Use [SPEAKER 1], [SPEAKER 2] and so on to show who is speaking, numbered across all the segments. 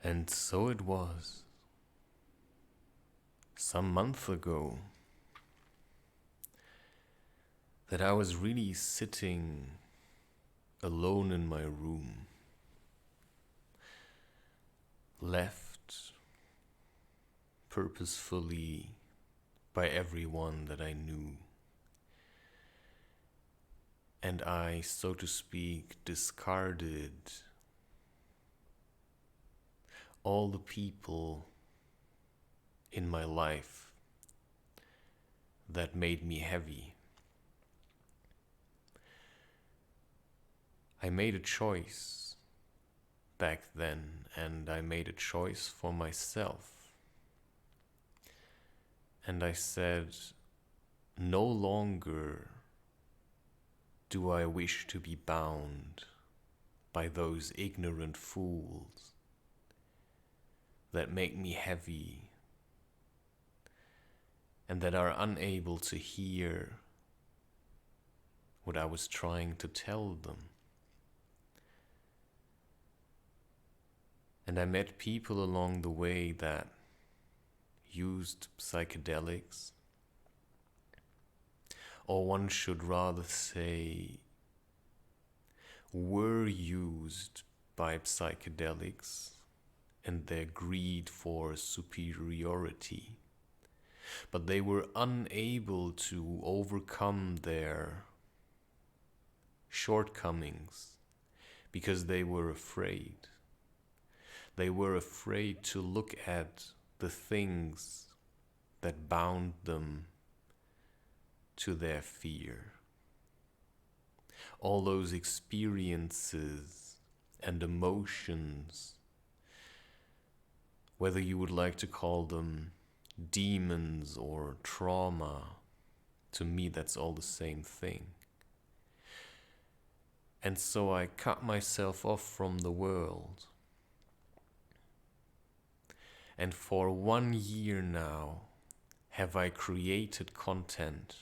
[SPEAKER 1] And so it was, some month ago, that I was really sitting alone in my room, left purposefully by everyone that I knew. And I, so to speak, discarded all the people in my life that made me heavy. I made a choice back then, and I made a choice for myself. And I said, no longer do I wish to be bound by those ignorant fools that make me heavy and that are unable to hear what I was trying to tell them. And I met people along the way that used psychedelics, or one should rather say, were used by psychedelics and their greed for superiority. But they were unable to overcome their shortcomings because they were afraid. They were afraid to look at the things that bound them to their fear. All those experiences and emotions, whether you would like to call them demons or trauma, to me that's all the same thing. And so I cut myself off from the world. And for 1 year now, have I created content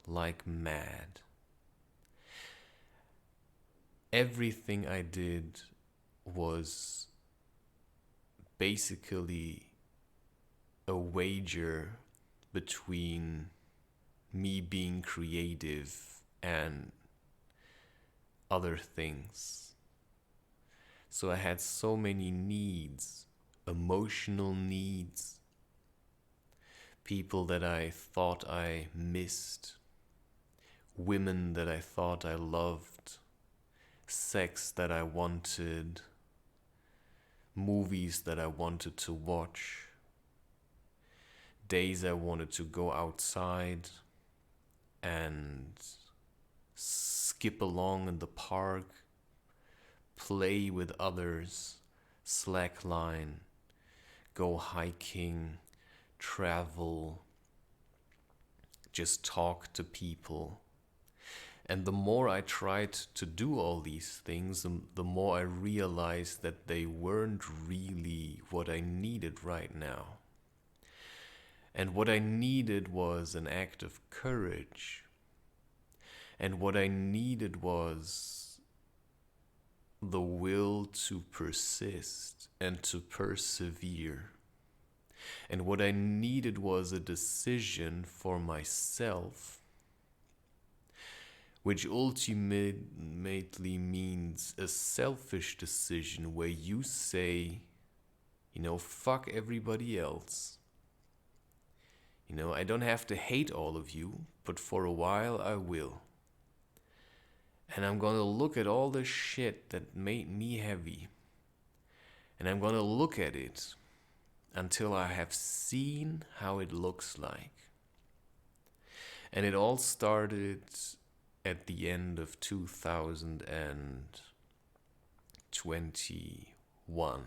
[SPEAKER 1] like mad. Everything I did was basically a wager between me being creative and other things. So I had so many needs, emotional needs, people that I thought I missed, women that I thought I loved, sex that I wanted, movies that I wanted to watch, days I wanted to go outside and skip along in the park, play with others, slackline, go hiking, travel, just talk to people. And the more I tried to do all these things, the more I realized that they weren't really what I needed right now. And what I needed was an act of courage. And what I needed was the will to persist and to persevere. And what I needed was a decision for myself, which ultimately means a selfish decision where you say, fuck everybody else. I don't have to hate all of you, but for a while I will. And I'm gonna look at all the shit that made me heavy. And I'm gonna look at it until I have seen how it looks like. And it all started at the end of 2021,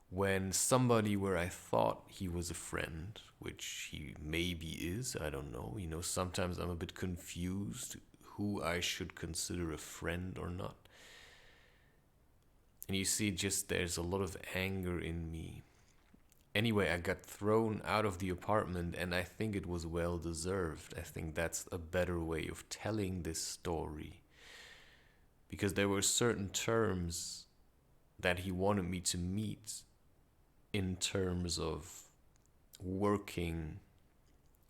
[SPEAKER 1] when somebody where I thought he was a friend, which he maybe is, I don't know. Sometimes I'm a bit confused who I should consider a friend or not. And you see, just there's a lot of anger in me. Anyway, I got thrown out of the apartment, and I think it was well deserved. I think that's a better way of telling this story. Because there were certain terms that he wanted me to meet in terms of working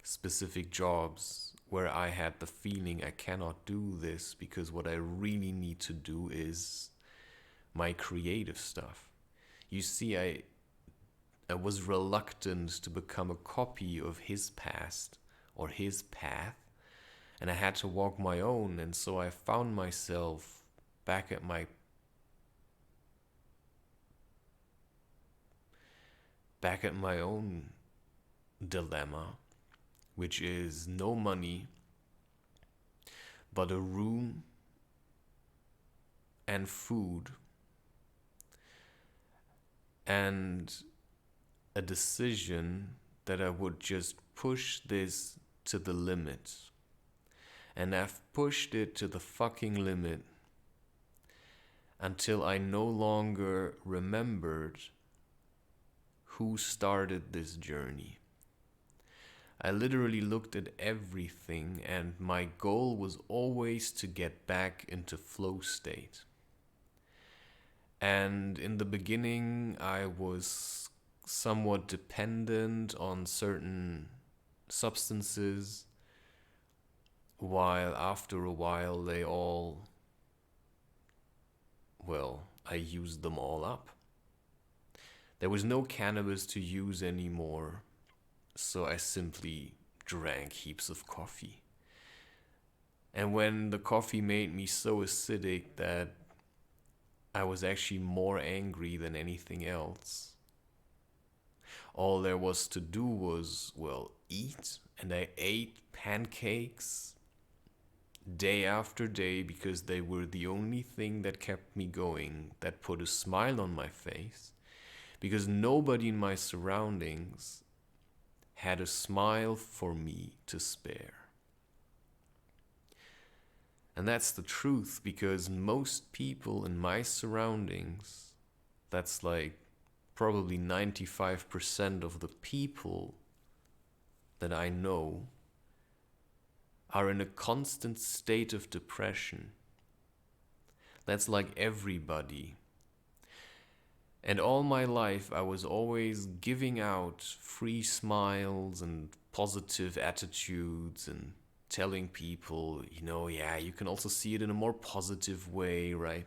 [SPEAKER 1] specific jobs where I had the feeling I cannot do this because what I really need to do is my creative stuff. You see, I was reluctant to become a copy of his past or his path, and I had to walk my own, and so I found myself back at my own dilemma, which is no money, but a room and food and a decision that I would just push this to the limit. And I've pushed it to the fucking limit until I no longer remembered who started this journey. I literally looked at everything, and my goal was always to get back into flow state. And in the beginning, I was somewhat dependent on certain substances, while after a while they all, I used them all up. There was no cannabis to use anymore, so I simply drank heaps of coffee. And when the coffee made me so acidic that I was actually more angry than anything else, all there was to do was, eat. And I ate pancakes day after day because they were the only thing that kept me going, that put a smile on my face, because nobody in my surroundings had a smile for me to spare. And that's the truth, because most people in my surroundings, that's like probably 95% of the people that I know, are in a constant state of depression. That's like everybody. And all my life, I was always giving out free smiles and positive attitudes and telling people, you can also see it in a more positive way, right?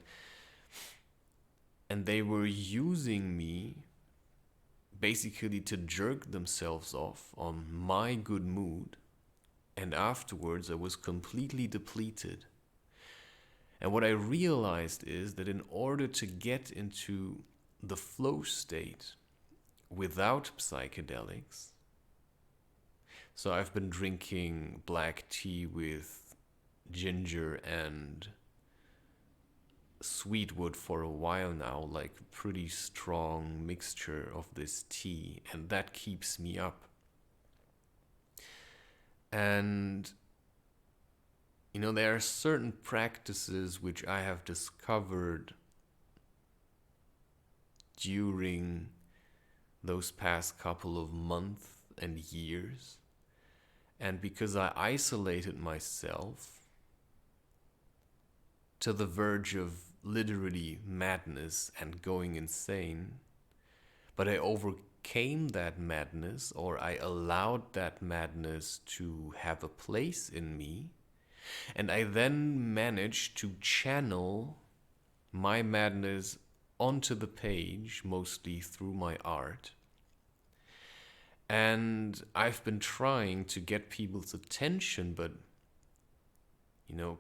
[SPEAKER 1] And they were using me basically to jerk themselves off on my good mood. And afterwards, I was completely depleted. And what I realized is that in order to get into the flow state without psychedelics, so I've been drinking black tea with ginger and sweetwood for a while now, like a pretty strong mixture of this tea, and that keeps me up. And there are certain practices which I have discovered during those past couple of months and years. And because I isolated myself to the verge of literally madness and going insane, but I overcame that madness, or I allowed that madness to have a place in me, and I then managed to channel my madness onto the page, mostly through my art. And I've been trying to get people's attention, but,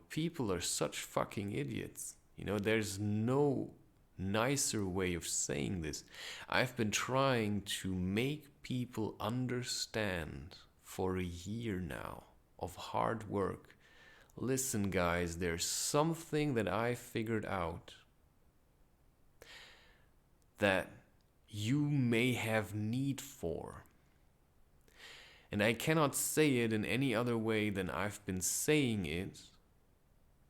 [SPEAKER 1] people are such fucking idiots. There's no nicer way of saying this. I've been trying to make people understand for a year now of hard work. Listen, guys, there's something that I figured out that you may have need for. And I cannot say it in any other way than I've been saying it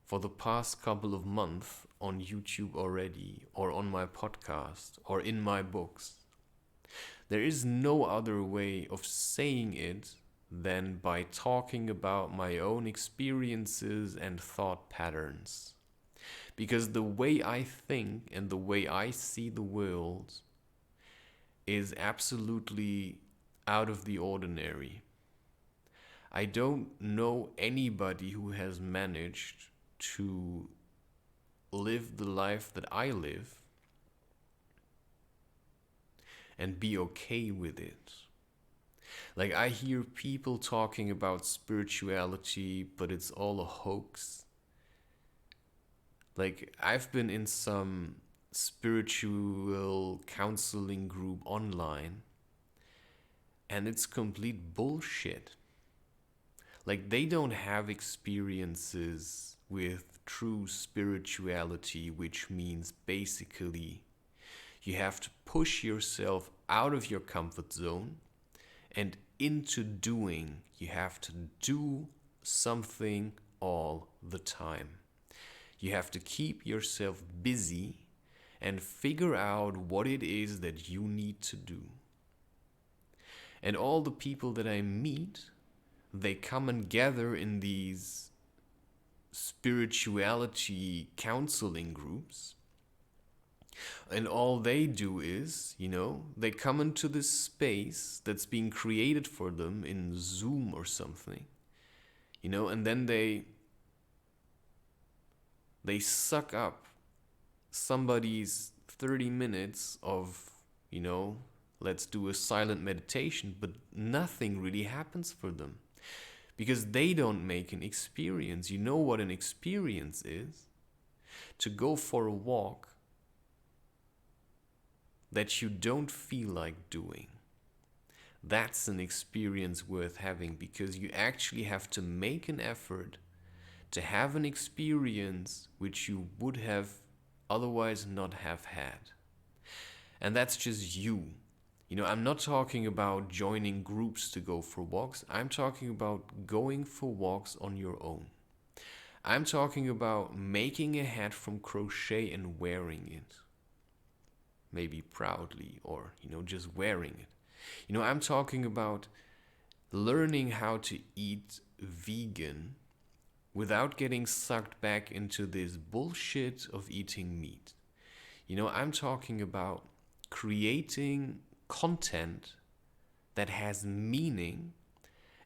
[SPEAKER 1] for the past couple of months on YouTube already, or on my podcast, or in my books. There is no other way of saying it than by talking about my own experiences and thought patterns. Because the way I think and the way I see the world is absolutely out of the ordinary. I don't know anybody who has managed to live the life that I live and be okay with it. Like, I hear people talking about spirituality, but it's all a hoax. Like, I've been in some spiritual counseling group online, and it's complete bullshit. Like, they don't have experiences with true spirituality, which means basically you have to push yourself out of your comfort zone and into doing. You have to do something all the time. You have to keep yourself busy and figure out what it is that you need to do. And all the people that I meet, they come and gather in these spirituality counseling groups. And all they do is, they come into this space that's being created for them in Zoom or something, and then they suck up somebody's 30 minutes of, let's do a silent meditation, but nothing really happens for them because they don't make an experience. You know what an experience is? To go for a walk that you don't feel like doing. That's an experience worth having because you actually have to make an effort to have an experience which you would have otherwise not have had. And that's just you. I'm not talking about joining groups to go for walks. I'm talking about going for walks on your own. I'm talking about making a hat from crochet and wearing it. Maybe proudly or, just wearing it. I'm talking about learning how to eat vegan without getting sucked back into this bullshit of eating meat. I'm talking about creating content that has meaning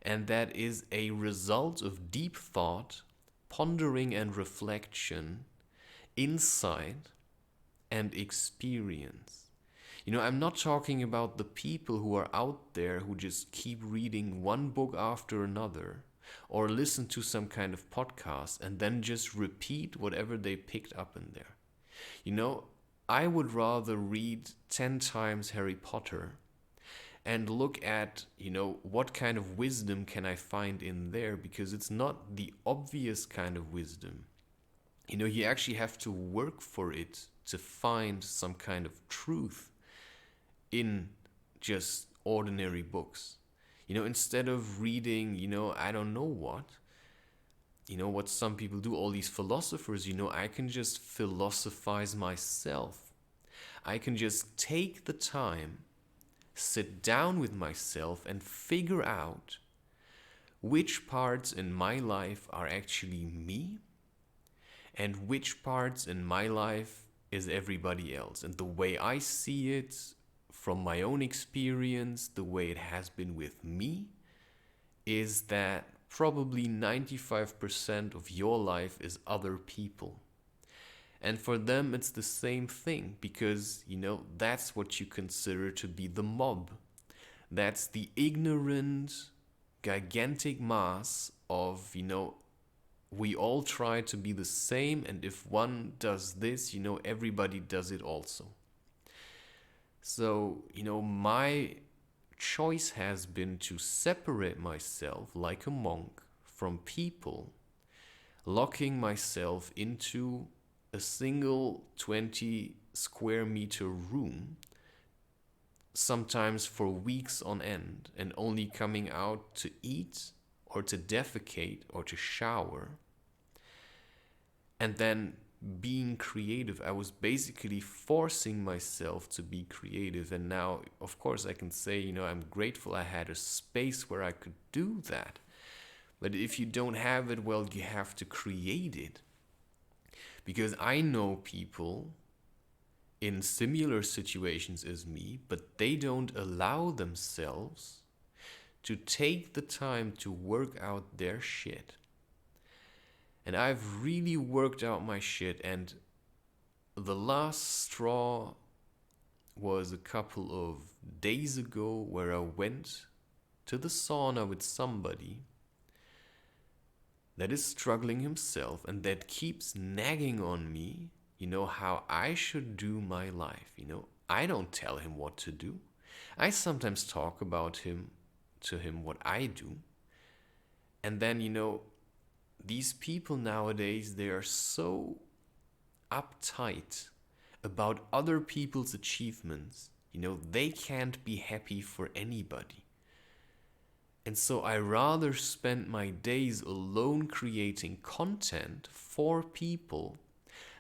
[SPEAKER 1] and that is a result of deep thought, pondering and reflection, insight and experience. I'm not talking about the people who are out there who just keep reading one book after another or listen to some kind of podcast and then just repeat whatever they picked up in there. I would rather read 10 times Harry Potter and look at, what kind of wisdom can I find in there, because it's not the obvious kind of wisdom. You actually have to work for it to find some kind of truth in just ordinary books. Instead of reading, I don't know what some people do, all these philosophers, I can just philosophize myself. I can just take the time, sit down with myself and figure out which parts in my life are actually me and which parts in my life is everybody else. And the way I see it from my own experience, the way it has been with me, is that probably 95% of your life is other people. And for them, it's the same thing because, that's what you consider to be the mob. That's the ignorant, gigantic mass of, we all try to be the same, and if one does this, everybody does it also. So, my choice has been to separate myself like a monk from people, locking myself into a single 20 square meter room, sometimes for weeks on end, and only coming out to eat or to defecate or to shower. And then being creative. I was basically forcing myself to be creative. And now, of course, I can say, I'm grateful I had a space where I could do that. But if you don't have it, well, you have to create it. Because I know people in similar situations as me, but they don't allow themselves to take the time to work out their shit. And I've really worked out my shit, and the last straw was a couple of days ago where I went to the sauna with somebody that is struggling himself and that keeps nagging on me, how I should do my life. I don't tell him what to do. I sometimes talk about to him what I do. And then, these people nowadays, they are so uptight about other people's achievements. They can't be happy for anybody. And so I rather spend my days alone creating content for people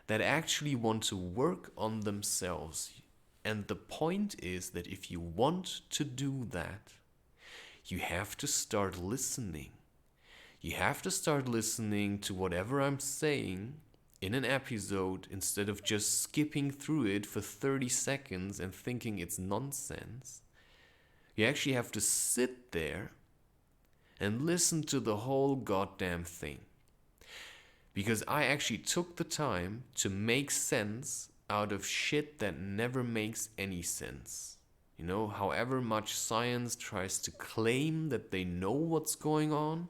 [SPEAKER 1] that actually want to work on themselves. And the point is that if you want to do that, you have to start listening. You have to start listening to whatever I'm saying in an episode instead of just skipping through it for 30 seconds and thinking it's nonsense. You actually have to sit there and listen to the whole goddamn thing. Because I actually took the time to make sense out of shit that never makes any sense. However much science tries to claim that they know what's going on,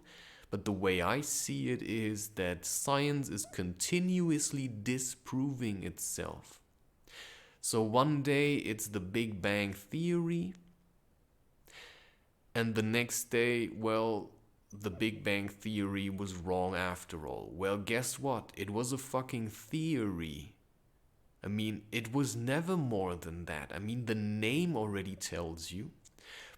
[SPEAKER 1] but the way I see it is that science is continuously disproving itself. So one day it's the Big Bang Theory, and the next day, well, the Big Bang Theory was wrong after all. Well, guess what? It was a fucking theory. It was never more than that. The name already tells you.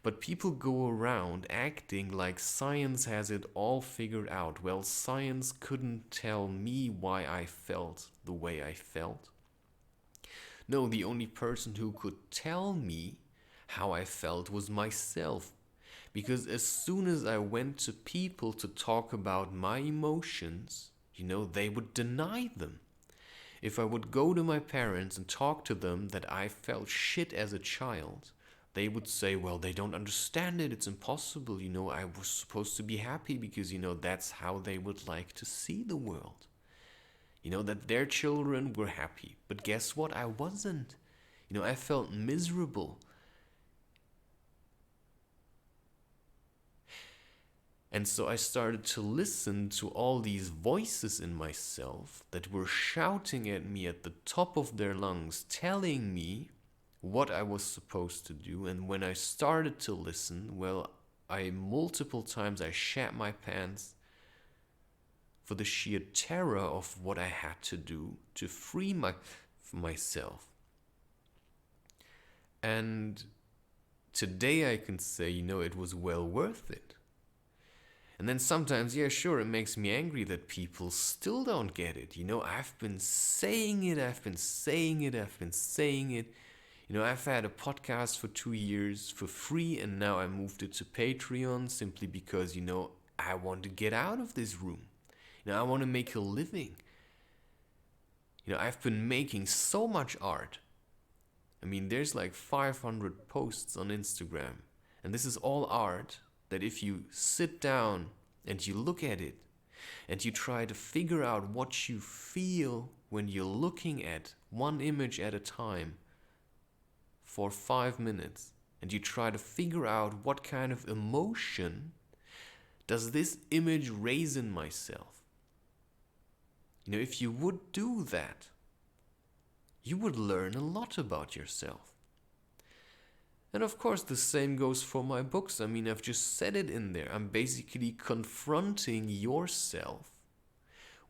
[SPEAKER 1] But people go around acting like science has it all figured out. Well, science couldn't tell me why I felt the way I felt. No, the only person who could tell me how I felt was myself. Because as soon as I went to people to talk about my emotions, they would deny them. If I would go to my parents and talk to them that I felt shit as a child, they would say, well, they don't understand it. It's impossible. I was supposed to be happy because, that's how they would like to see the world. That their children were happy. But guess what? I wasn't. I felt miserable. And so I started to listen to all these voices in myself that were shouting at me at the top of their lungs, telling me what I was supposed to do. And when I started to listen, well, multiple times I shat my pants for the sheer terror of what I had to do to free myself. And today I can say, it was well worth it. And then sometimes, yeah, sure, it makes me angry that people still don't get it. I've been saying it. I've had a podcast for 2 years for free, and now I moved it to Patreon simply because, I want to get out of this room. I want to make a living. I've been making so much art. There's like 500 posts on Instagram, and this is all art that if you sit down and you look at it and you try to figure out what you feel when you're looking at one image at a time for 5 minutes, and you try to figure out what kind of emotion does this image raise in myself. If you would do that, you would learn a lot about yourself. And of course, the same goes for my books. I've just said it in there. I'm basically confronting yourself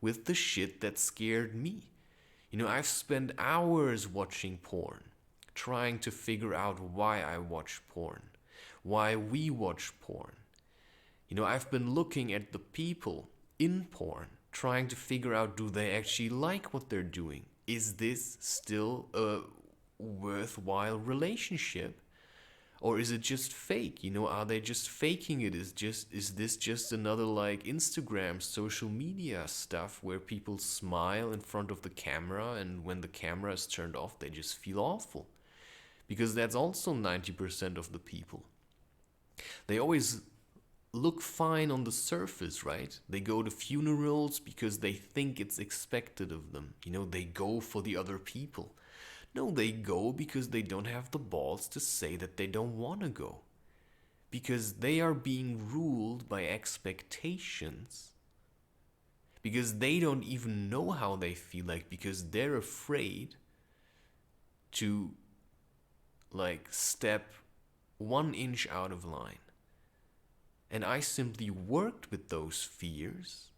[SPEAKER 1] with the shit that scared me. I've spent hours watching porn, trying to figure out why I watch porn, why we watch porn. I've been looking at the people in porn, trying to figure out, do they actually like what they're doing? Is this still a worthwhile relationship? Or is it just fake? Are they just faking it? Is this just another like Instagram, social media stuff where people smile in front of the camera and when the camera is turned off, they just feel awful? Because that's also 90% of the people. They always look fine on the surface, right? They go to funerals because they think it's expected of them. They go for the other people. No, they go because they don't have the balls to say that they don't want to go. Because they are being ruled by expectations. Because they don't even know how they feel like, because they're afraid to like step 1 inch out of line. And I simply worked with those fears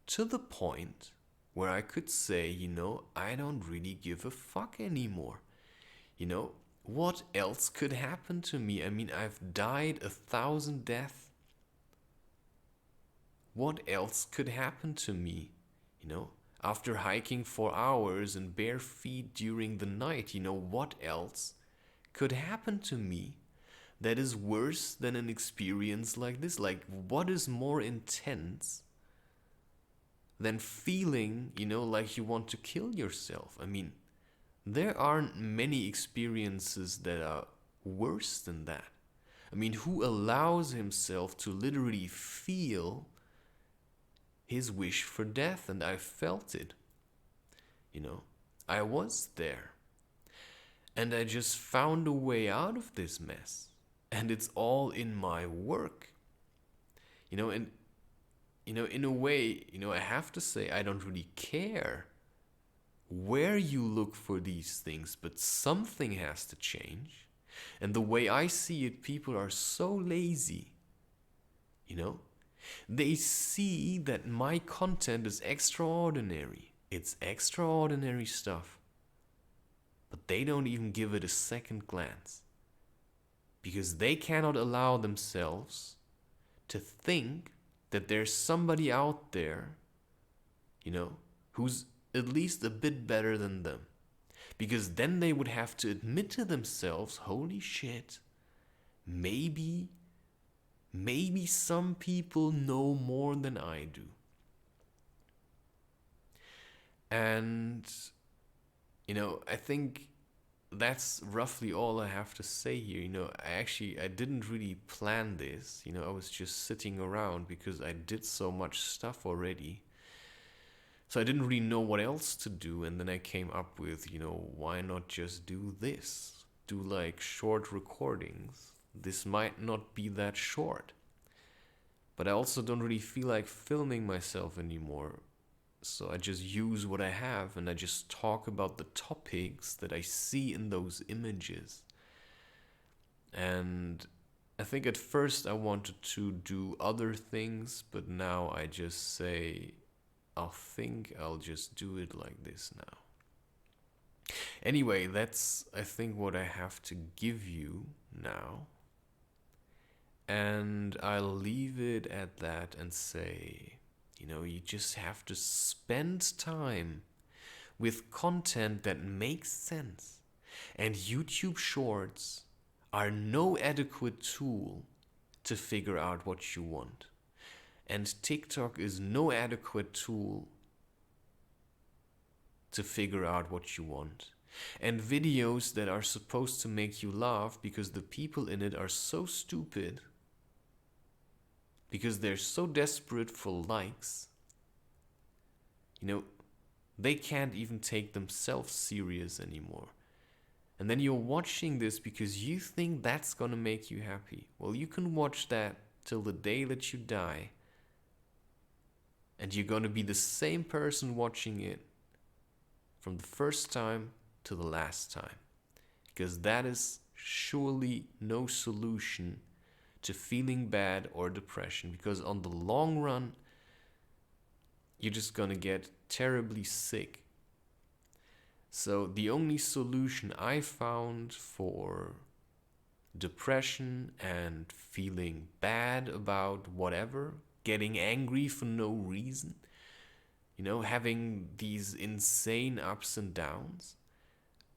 [SPEAKER 1] to the point where I could say, I don't really give a fuck anymore. What else could happen to me? I mean, I've died 1,000 deaths. What else could happen to me? After hiking for hours and bare feet during the night, what else could happen to me that is worse than an experience like this? Like, what is more intense than feeling, like you want to kill yourself? I mean, there aren't many experiences that are worse than that. I mean, who allows himself to literally feel his wish for death? And I felt it. I was there. And I just found a way out of this mess. And it's all in my work. And in a way, I have to say, I don't really care where you look for these things, but something has to change. And the way I see it, people are so lazy. They see that my content is extraordinary. It's extraordinary stuff. But they don't even give it a second glance. Because they cannot allow themselves to think that there's somebody out there, who's at least a bit better than them. Because then they would have to admit to themselves, holy shit, maybe some people know more than I do. And, I think that's roughly all I have to say here. I didn't really plan this. I was just sitting around because I did so much stuff already. So I didn't really know what else to do. And then I came up with, why not just do this? Do like short recordings. This might not be that short. But I also don't really feel like filming myself anymore. So I just use what I have and I just talk about the topics that I see in those images. And I think at first I wanted to do other things, but now I just say, I'll just do it like this now. Anyway, that's, I think, what I have to give you now. And I'll leave it at that and say, you just have to spend time with content that makes sense. And YouTube Shorts are no adequate tool to figure out what you want. And TikTok is no adequate tool to figure out what you want. And videos that are supposed to make you laugh because the people in it are so stupid, because they're so desperate for likes, they can't even take themselves serious anymore. And then you're watching this because you think that's gonna make you happy. Well, you can watch that till the day that you die, and you're gonna be the same person watching it from the first time to the last time. Because that is surely no solution to feeling bad or depression, because on the long run, you're just gonna get terribly sick. So the only solution I found for depression and feeling bad about whatever, getting angry for no reason, having these insane ups and downs,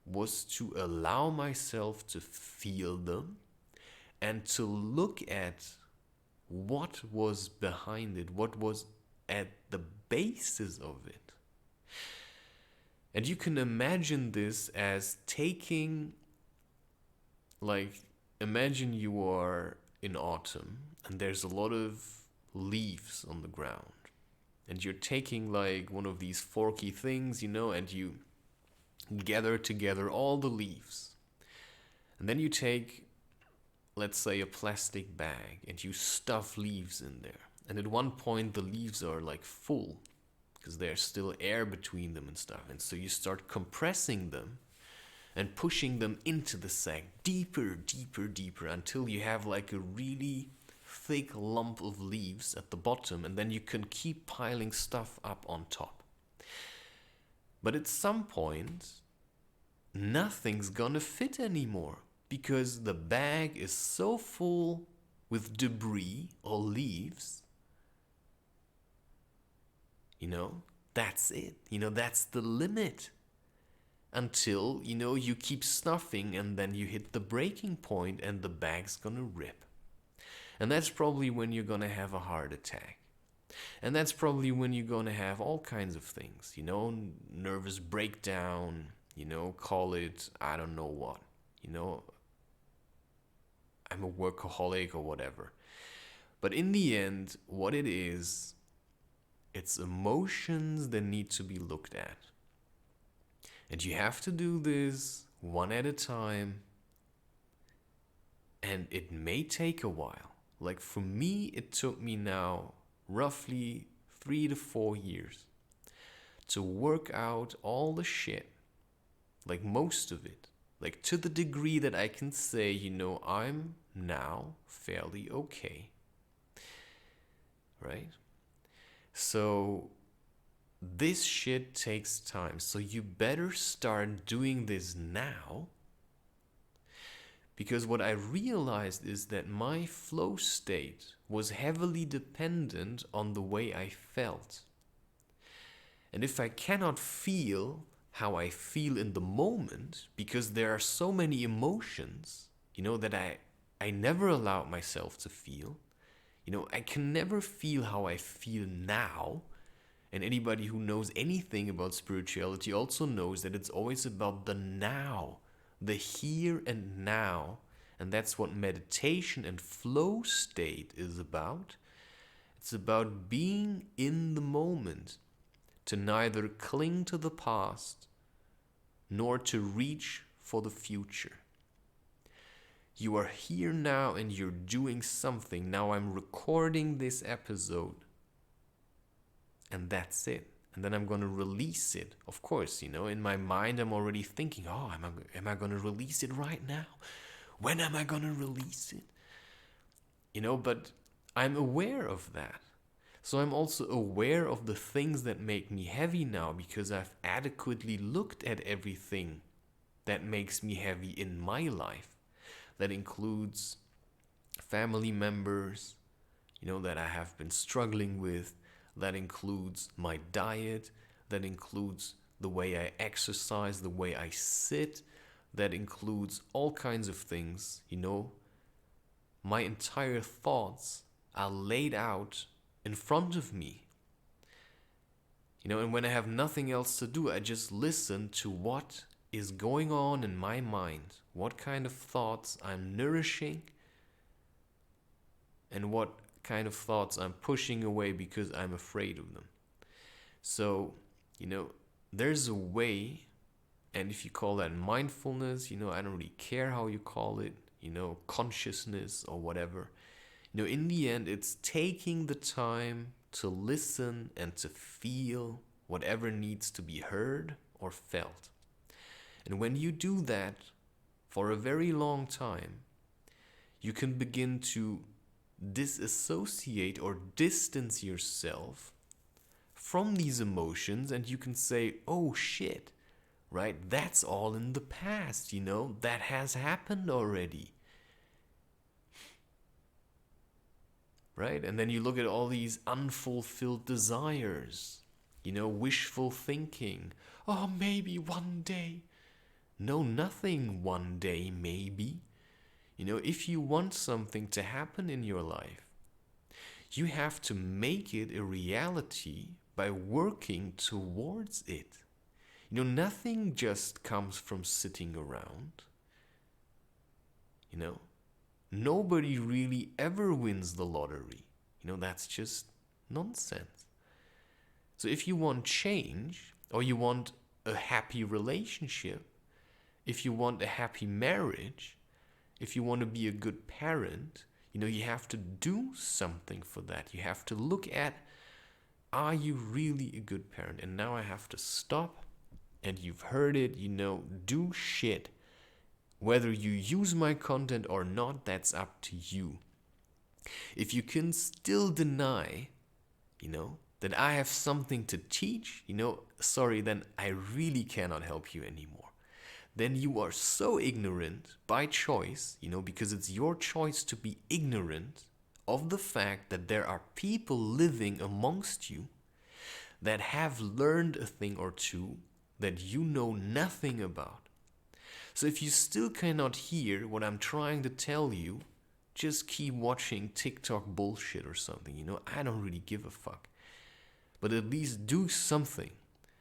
[SPEAKER 1] was to allow myself to feel them and to look at what was behind it, what was at the basis of it. And you can imagine this as taking, like, imagine you are in autumn and there's a lot of leaves on the ground. And you're taking like one of these forky things, and you gather together all the leaves. And then you take, let's say, a plastic bag and you stuff leaves in there. And at one point the leaves are like full because there's still air between them and stuff. And so you start compressing them and pushing them into the sack deeper, deeper, deeper until you have like a really thick lump of leaves at the bottom, and then you can keep piling stuff up on top. But at some point, nothing's gonna fit anymore because the bag is so full with debris or leaves. That's it. That's the limit. Until, you keep stuffing and then you hit the breaking point and the bag's gonna rip. And that's probably when you're gonna have a heart attack. And that's probably when you're gonna have all kinds of things, nervous breakdown, call it, I don't know what, I'm a workaholic or whatever. But in the end, what it is, it's emotions that need to be looked at. And you have to do this one at a time. And it may take a while. Like for me, it took me now roughly 3 to 4 years to work out all the shit. Like most of it. Like to the degree that I can say, I'm now fairly okay. Right? So this shit takes time. So you better start doing this now. Because what I realized is that my flow state was heavily dependent on the way I felt. And if I cannot feel how I feel in the moment, because there are so many emotions, that I never allowed myself to feel. I can never feel how I feel now. And anybody who knows anything about spirituality also knows that it's always about the now, the here and now. And that's what meditation and flow state is about. It's about being in the moment, to neither cling to the past nor to reach for the future. You are here now and you're doing something. Now I'm recording this episode. And that's it. And then I'm going to release it. Of course, in my mind, I'm already thinking, am I going to release it right now? When am I going to release it? But I'm aware of that. So I'm also aware of the things that make me heavy now because I've adequately looked at everything that makes me heavy in my life. That includes family members, that I have been struggling with. That includes my diet. That includes the way I exercise, the way I sit. That includes all kinds of things, My entire thoughts are laid out in front of me. And when I have nothing else to do, I just listen to what is going on in my mind, what kind of thoughts I'm nourishing, and what kind of thoughts I'm pushing away because I'm afraid of them. So, there's a way, and if you call that mindfulness, I don't really care how you call it, consciousness or whatever. In the end, it's taking the time to listen and to feel whatever needs to be heard or felt. And when you do that for a very long time, you can begin to disassociate or distance yourself from these emotions, and you can say, oh shit, right? That's all in the past, that has happened already. Right? And then you look at all these unfulfilled desires, wishful thinking. Oh, maybe one day. know nothing one day, maybe. If you want something to happen in your life, you have to make it a reality by working towards it. Nothing just comes from sitting around. Nobody really ever wins the lottery. That's just nonsense. So if you want change, or you want a happy relationship, if you want a happy marriage, if you want to be a good parent, you have to do something for that. You have to look at, are you really a good parent? And now I have to stop, and you've heard it, do shit. Whether you use my content or not, that's up to you. If you can still deny, that I have something to teach, sorry, then I really cannot help you anymore. Then you are so ignorant by choice, because it's your choice to be ignorant of the fact that there are people living amongst you that have learned a thing or two that you know nothing about. So if you still cannot hear what I'm trying to tell you, just keep watching TikTok bullshit or something. I don't really give a fuck. But at least do something.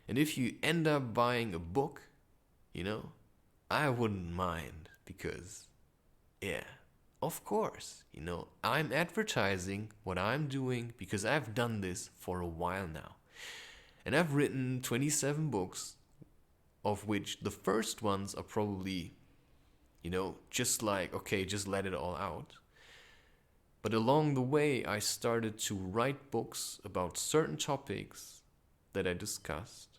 [SPEAKER 1] And if you end up buying a book, I wouldn't mind, because, yeah, of course, I'm advertising what I'm doing because I've done this for a while now. And I've written 27 books, of which the first ones are probably, just like, okay, just let it all out. But along the way, I started to write books about certain topics that I discussed.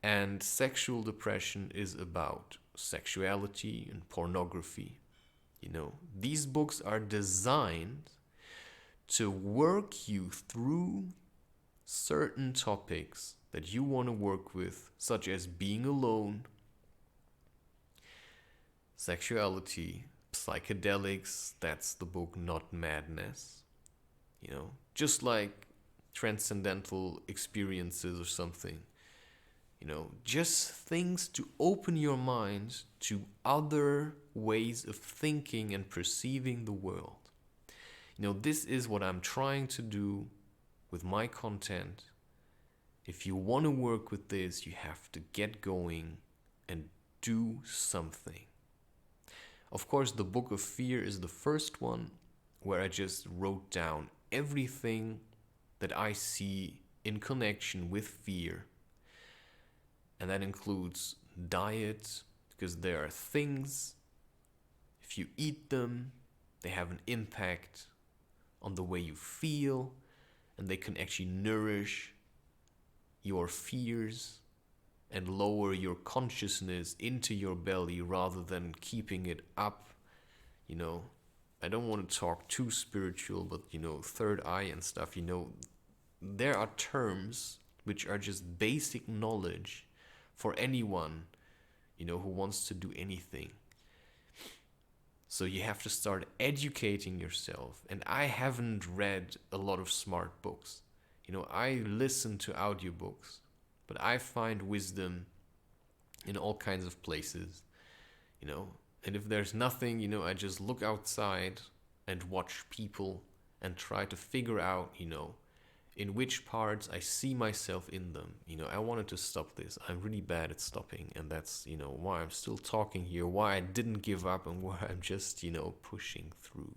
[SPEAKER 1] And sexual depression is about sexuality and pornography. These books are designed to work you through certain topics that you want to work with, such as being alone, sexuality, psychedelics, that's the book Not Madness, just like transcendental experiences or something, just things to open your mind to other ways of thinking and perceiving the world. This is what I'm trying to do with my content. If you want to work with this, you have to get going and do something. Of course, the Book of Fear is the first one, where I just wrote down everything that I see in connection with fear. And that includes diet, because there are things, if you eat them, they have an impact on the way you feel, and they can actually nourish your fears and lower your consciousness into your belly rather than keeping it up. I don't want to talk too spiritual, but third eye and stuff, there are terms which are just basic knowledge for anyone, who wants to do anything. So you have to start educating yourself. And I haven't read a lot of smart books. I listen to audiobooks, but I find wisdom in all kinds of places, And if there's nothing, I just look outside and watch people and try to figure out, in which parts I see myself in them. I wanted to stop this. I'm really bad at stopping, and that's, why I'm still talking here, why I didn't give up, and why I'm just, pushing through.